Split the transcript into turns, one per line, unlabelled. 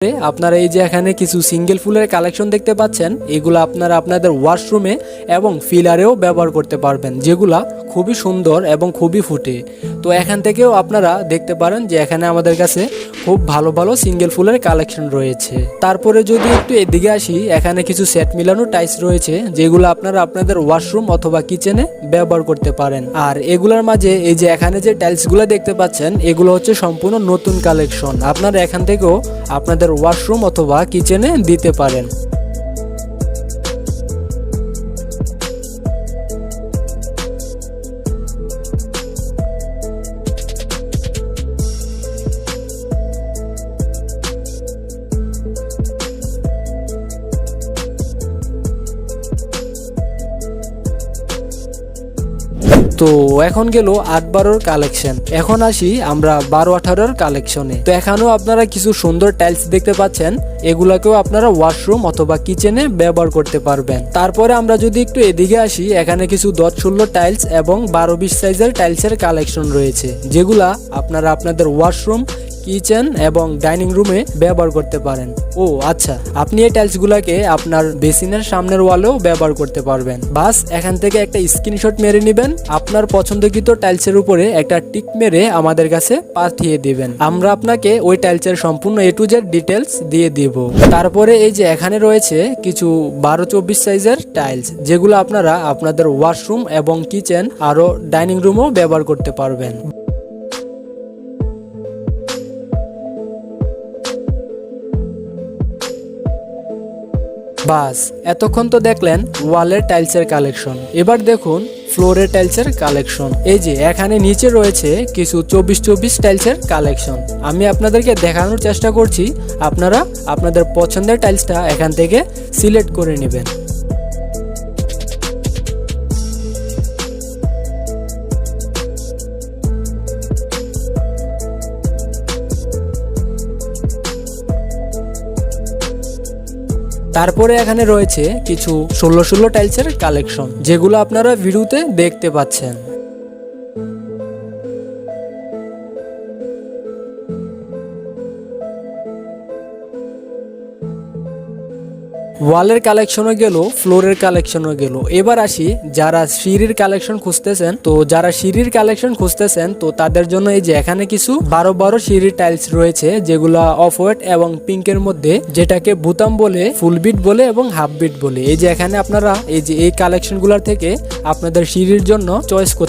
আপনারা এই যে এখানে কিছু সিঙ্গেল ফুলের কালেকশন দেখতে পাচ্ছেন, এগুলো আপনারা আপনাদের ওয়াশরুমে এবং ফিলারেও ব্যবহার করতে পারবেন, যেগুলা খুবই সুন্দর এবং খুবই ফুটে। তো এখান থেকেও আপনারা দেখতে পারেন যে এখানে আমাদের কাছে খুব ভালো ভালো সিঙ্গেল ফুলের কালেকশন রয়েছে। তারপরে যদি একটু এদিকে আসি, এখানে কিছু সেট মিলানো টাইলস রয়েছে, যেগুলো আপনারা আপনাদের ওয়াশরুম অথবা কিচেনে ব্যবহার করতে পারেন। আর এগুলোর মাঝে এই যে এখানে যে টাইলসগুলো দেখতে পাচ্ছেন, এগুলো হচ্ছে সম্পূর্ণ নতুন কালেকশন। আপনারা এখান থেকেও আপনাদের ওয়াশরুম অথবা কিচেনে দিতে পারেন। তো এখন গেল 8-12 কালেকশন। এখন আসি আমরা 12-18 কালেকশনে। তো এখানেও আপনারা কিছু সুন্দর টাইলস দেখতে পাচ্ছেন, এগুলাকেও আপনারা ওয়াশরুম অথবা কিচেনে ব্যবহার করতে পারবেন। তারপরে আমরা যদি একটু এদিকে আসি, এখানে কিছু 10-16 টাইলস এবং 12-20 সাইজের টাইলসের কালেকশন রয়েছে, যেগুলা আপনারা আপনাদের ওয়াশরুম, কিচেন এবং ডাইনিং রুমে ব্যবহার করতে পারেন। ও আচ্ছা, আপনি এই টাইলসগুলোকে আপনার বেসিনের সামনের ওয়ালেও ব্যবহার করতে পারবেন। বাস এখান থেকে একটা স্ক্রিনশট মেরে নেবেন, আপনার পছন্দকৃত টাইলসের উপরে একটা টিক মেরে আমাদের কাছে পাঠিয়ে দিবেন। আমরা আপনাকে ওই টাইলসের সম্পূর্ণ A to Z ডিটেলস দিয়ে দিব। তারপরে এই যে এখানে রয়েছে কিছু 12-24 সাইজের টাইলস, যেগুলো আপনারা আপনাদের ওয়াশরুম এবং কিচেন আরো ডাইনিং রুমও ব্যবহার করতে পারবেন। বাস এতক্ষণ তো দেখলেন ওয়ালের টাইলসের কালেকশন, এবার দেখুন ফ্লোরের টাইলসের কালেকশন। এই যে এখানে নিচে রয়েছে কিছু 24-24 টাইলসের কালেকশন। আমি আপনাদেরকে দেখানোর চেষ্টা করছি, আপনারা আপনাদের পছন্দের টাইলসটা এখান থেকে সিলেক্ট করে নেবেন। তারপরে এখানে রয়েছে কিছু 16-16 টাইলসের কালেকশন, যেগুলো আপনারা ভিডিওতে দেখতে পাচ্ছেন। ওয়ালের কালেকশনও গেল, ফ্লোরের কালেকশনও গেল। এবার আসি যারা সিঁড়ির কালেকশন খুঁজতেছেন, তো যারা সিঁড়ির কালেকশন খুঁজতেছেন তো তাদের জন্য এই যে এখানে কিছু 12-12 সিঁড়ির টাইলস রয়েছে, যেগুলো অফ হোয়াইট এবং পিঙ্কের মধ্যে, যেটাকে বুতাম বলে, ফুল বিট বলে এবং হাফ বিট বলে। এই যে এখানে আপনারা এই যে এই কালেকশনগুলোর থেকে আপনাদের সিঁড়ির জন্য চয়েস করতে